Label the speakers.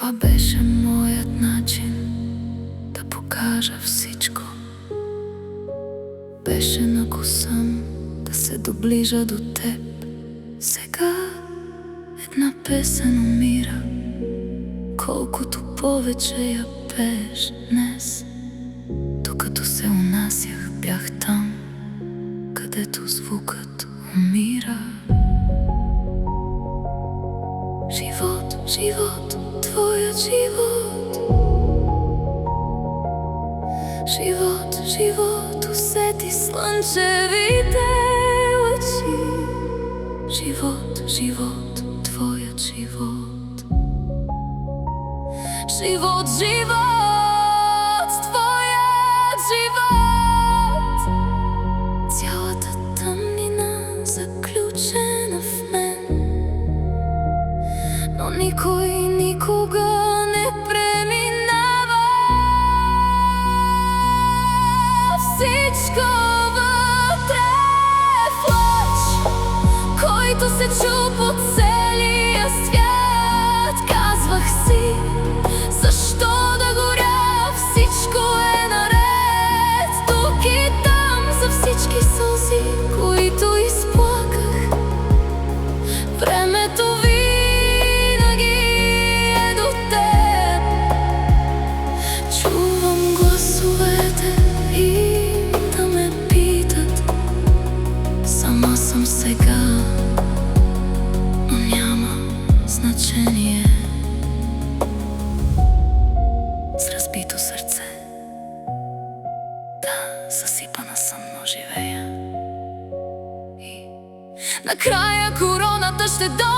Speaker 1: Това беше моят начин да покажа всичко. Беше накусъм да се доближа до теб. Сега една песен умира, колкото повече я пееш днес. Докато се унасях, бях там, където звукът умира. Живот, живот, твоят живот. Живот, живот, усети слънчевите лъчи. Живот, живот, твоят живот. Живот, живот, твоят живот. Цялата тъмнина заключена в мен, но никой никога не преминава. Всичко вътре в лъч, който се чу по целия свят. Казвах си, защо да горя, всичко е наред. Тук и там за всички сълзи, които изплаках, времето винаги е до теб. Чувам гласовете и да ме питат, сама съм сега, но няма значение. С разбито сърце, да, съсипана съмно живея. И накрая короната ще дойде.